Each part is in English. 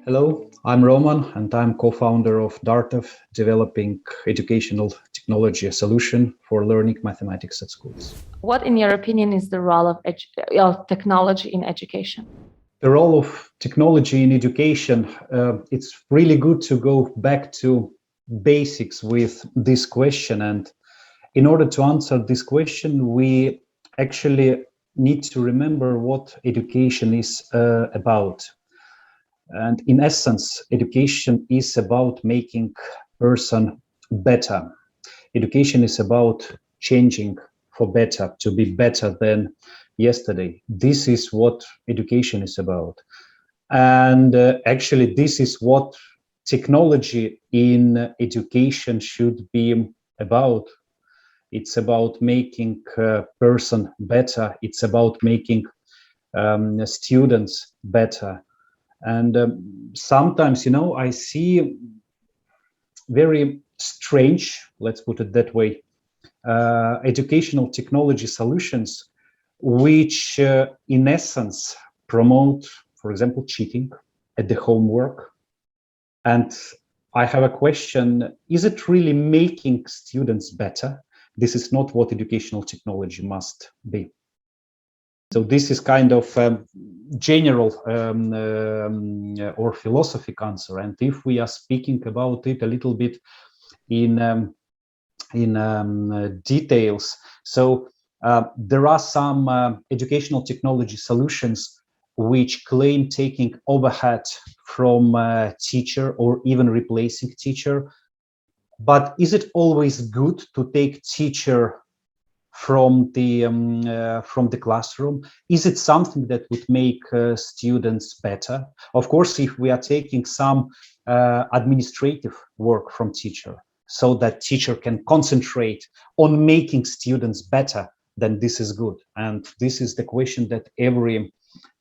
Hello, I'm Roman and I'm co-founder of DARTEF, developing educational technology solution for learning mathematics at schools. What, in your opinion, is the role of technology in education? The role of technology in education, it's really good to go back to basics with this question. And in order to answer this question, we actually need to remember what education is about. And in essence, education is about making person better. Education is about changing for better, to be better than yesterday. This is what education is about. And actually, this is what technology in education should be about. It's about making a person better. It's about making students better. And sometimes, I see very strange, let's put it that way, educational technology solutions, which in essence promote, for example, cheating at the homework. And I have a question, is it really making students better? This is not what educational technology must be. So this is kind of general or philosophic answer. And if we are speaking about it a little bit in details, so there are some educational technology solutions which claim taking overhead from teacher or even replacing teacher. But is it always good to take teacher from the classroom? Is it something that would make students better? Of course, if we are taking some administrative work from teacher so that teacher can concentrate on making students better, then this is good. And this is the question that every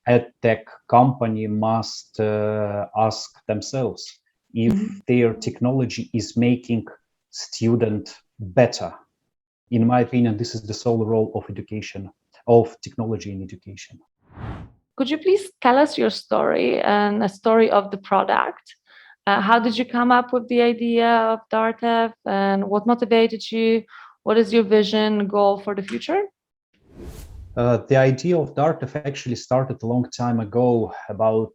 EdTech company must ask themselves, if their technology is making student better. In my opinion, this is the sole role of education, of technology in education. Could you please tell us your story and a story of the product? How did you come up with the idea of DARTEF, and what motivated you? What is your vision, goal for the future? The idea of DARTEF actually started a long time ago, about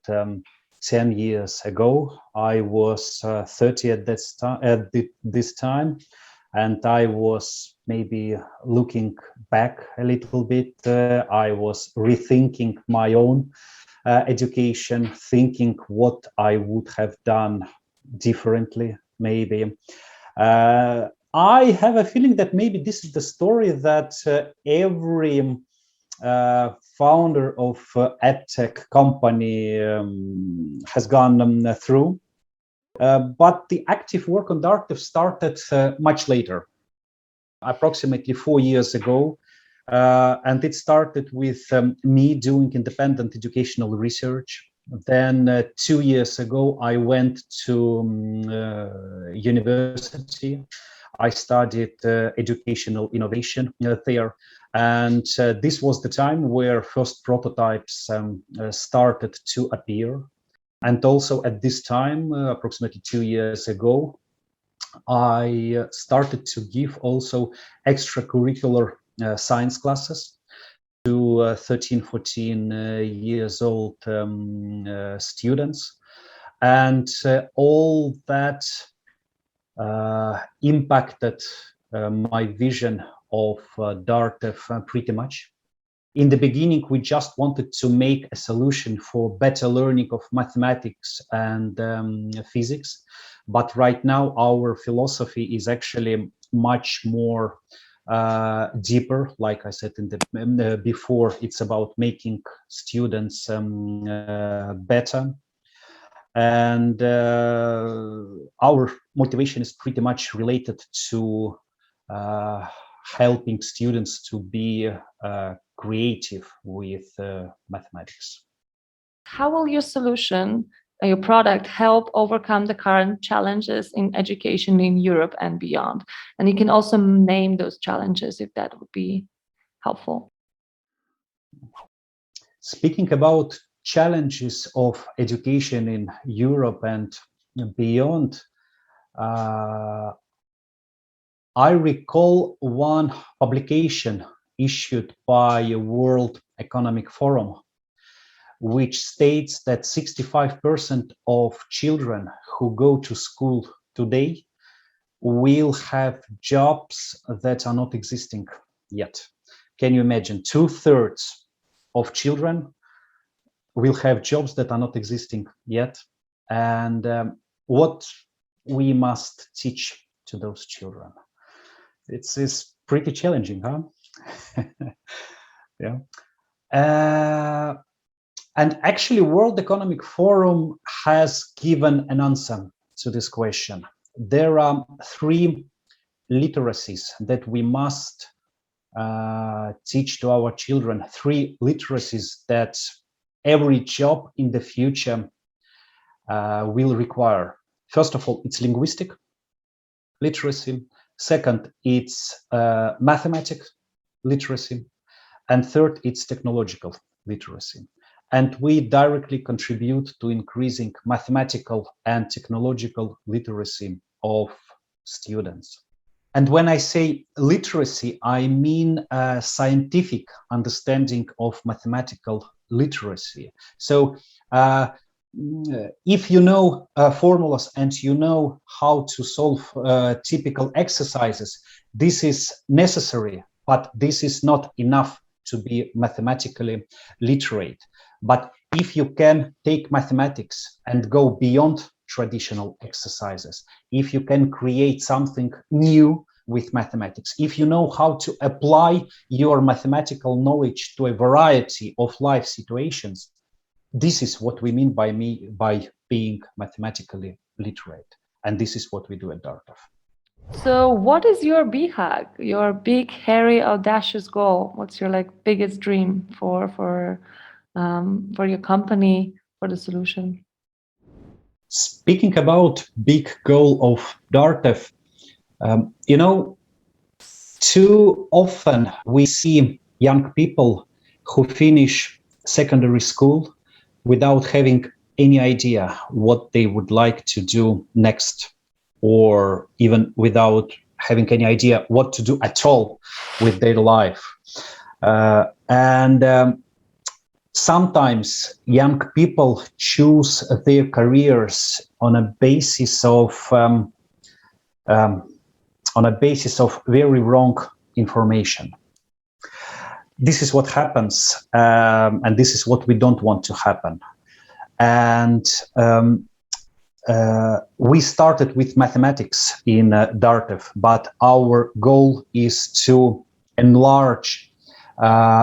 10 years ago. I was 30 at this time. And I was maybe looking back a little bit. I was rethinking my own education, thinking what I would have done differently, maybe. I have a feeling that maybe this is the story that every founder of EdTech company has gone through. But the active work on DARTEF started much later, approximately 4 years ago. And it started with me doing independent educational research. Then 2 years ago, I went to university. I studied educational innovation there. And this was the time where first prototypes started to appear. And also at this time, approximately 2 years ago, I started to give also extracurricular science classes to 13, 14 years old students. And all that impacted my vision of DARTEF pretty much. In the beginning, we just wanted to make a solution for better learning of mathematics and physics. But right now, our philosophy is actually much more deeper. Like I said before, it's about making students better. And our motivation is pretty much related to helping students to be creative with mathematics. How will your solution, your product, help overcome the current challenges in education in Europe and beyond? And you can also name those challenges if that would be helpful. Speaking about challenges of education in Europe and beyond, I recall one publication issued by a World Economic Forum, which states that 65% of children who go to school today will have jobs that are not existing yet. Can you imagine? 2/3 of children will have jobs that are not existing yet. And what we must teach to those children? It's pretty challenging, huh? Yeah. And actually, World Economic Forum has given an answer to this question. There are 3 literacies that we must teach to our children, 3 literacies that every job in the future will require. First of all, it's linguistic literacy. Second, it's mathematics literacy. And third, it's technological literacy. And we directly contribute to increasing mathematical and technological literacy of students. And when I say literacy, I mean a scientific understanding of mathematical literacy. So if you know formulas and you know how to solve typical exercises, this is necessary, but this is not enough to be mathematically literate. But if you can take mathematics and go beyond traditional exercises, if you can create something new with mathematics, if you know how to apply your mathematical knowledge to a variety of life situations, this is what we mean by being mathematically literate. And this is what we do at DARTEF. So what is your BHAG, your big, hairy, audacious goal? What's your biggest dream for your company, for the solution? Speaking about big goal of DARTEF, too often we see young people who finish secondary school without having any idea what they would like to do next, or even without having any idea what to do at all with their life. Sometimes young people choose their careers on a basis of very wrong information. This is what happens, and this is what we don't want to happen. And we started with mathematics in DARTEF, but our goal is to enlarge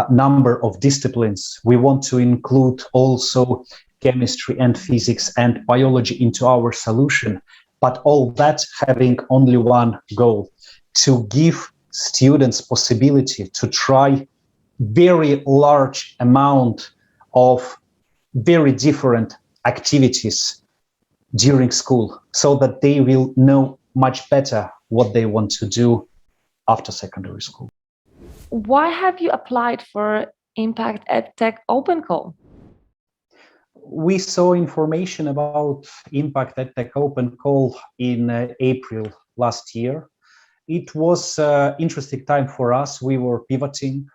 number of disciplines. We want to include also chemistry and physics and biology into our solution, but all that having only one goal: to give students possibility to try very large amount of very different activities during school, so that they will know much better what they want to do after secondary school. Why have you applied for Impact EdTech Open Call? We saw information about Impact EdTech Open Call in April last year. It was an interesting time for us. We were pivoting.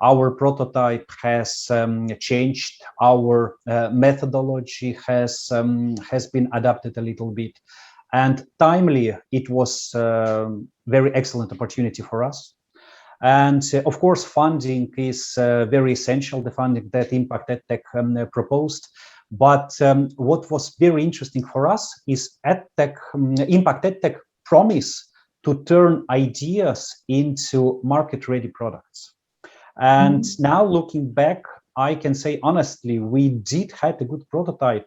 Our prototype has changed. Our methodology has been adapted a little bit. And timely, it was a very excellent opportunity for us. And of course, funding is very essential, the funding that Impact EdTech proposed. But what was very interesting for us is Impact EdTech promise to turn ideas into market-ready products. And now looking back, I can say honestly, we did have a good prototype,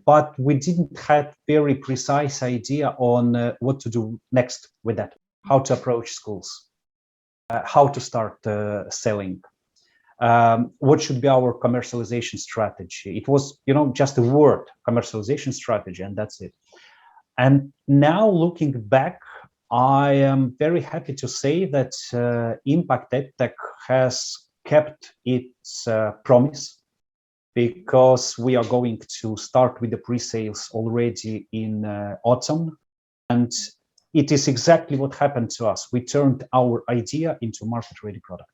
but we didn't have very precise idea on what to do next with that, how to approach schools, how to start selling, what should be our commercialization strategy. It was, just a word, commercialization strategy, and that's it. And now looking back, I am very happy to say that Impact EdTech has kept its promise. because we are going to start with the pre-sales already in autumn. And it is exactly what happened to us. We turned our idea into market-ready product.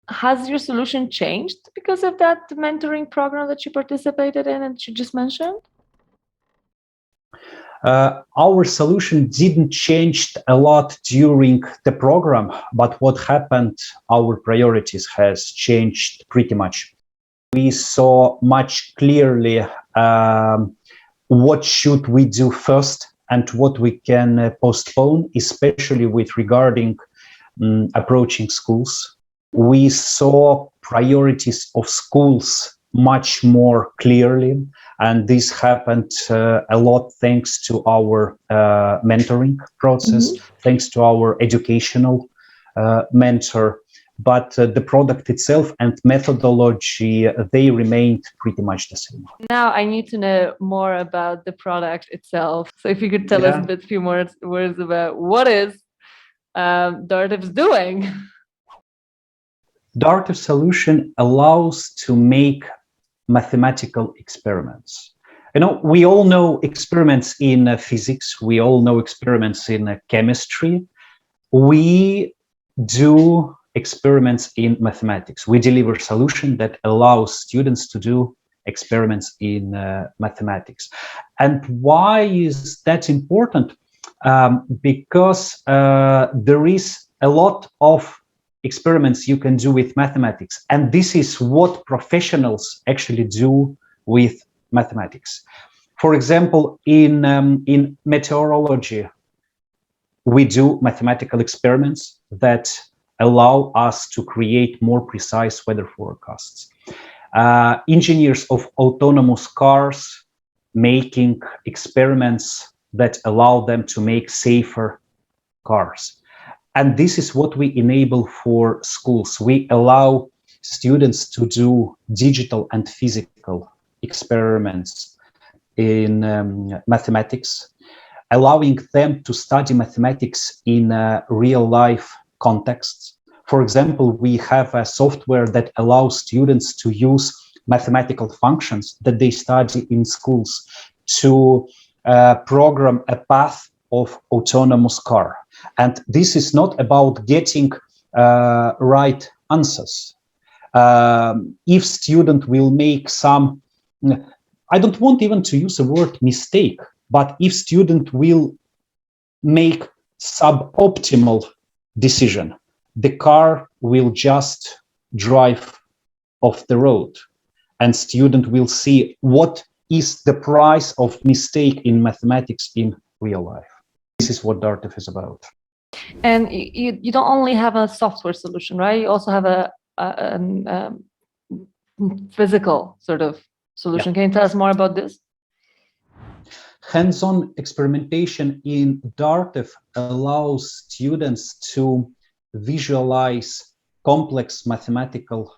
Has your solution changed because of that mentoring program that you participated in and you just mentioned? Our solution didn't change a lot during the program, but what happened, our priorities has changed pretty much. We saw much clearly what should we do first and what we can postpone, especially with regarding approaching schools. We saw priorities of schools much more clearly, and this happened a lot thanks to our mentoring process, thanks to our educational mentor. But the product itself and methodology, they remained pretty much the same. Now I need to know more about the product itself. So if you could tell us a few more words about what is DARTEF's doing. DARTEF solution allows to make mathematical experiments. You know, we all know experiments in physics. We all know experiments in chemistry. We do experiments in mathematics. We deliver a solution that allows students to do experiments in mathematics. And why is that important? Because there is a lot of experiments you can do with mathematics, and this is what professionals actually do with mathematics. For example, in meteorology, we do mathematical experiments that allow us to create more precise weather forecasts. Engineers of autonomous cars making experiments that allow them to make safer cars. And this is what we enable for schools. We allow students to do digital and physical experiments in mathematics, allowing them to study mathematics in real life contexts. For example, we have a software that allows students to use mathematical functions that they study in schools to program a path of autonomous car. And this is not about getting right answers. If student will make some, I don't want even to use the word mistake, but if student will make suboptimal decision, the car will just drive off the road, and student will see what is the price of mistake in mathematics in real life. This is what DARTEF is about. And you don't only have a software solution, right? You also have a physical sort of solution. Can you tell us more about this? Hands-on experimentation in DARTEF allows students to visualize complex mathematical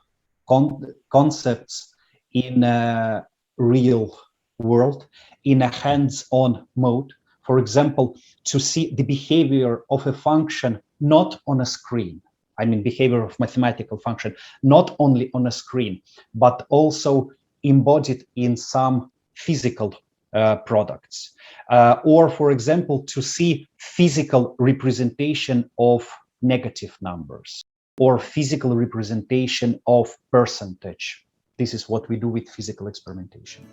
concepts in a real world, in a hands-on mode. For example, to see the behavior of a function not on a screen. I mean, behavior of mathematical function, not only on a screen, but also embodied in some physical products. Or, for example, to see physical representation of negative numbers or physical representation of percentage. This is what we do with physical experimentation.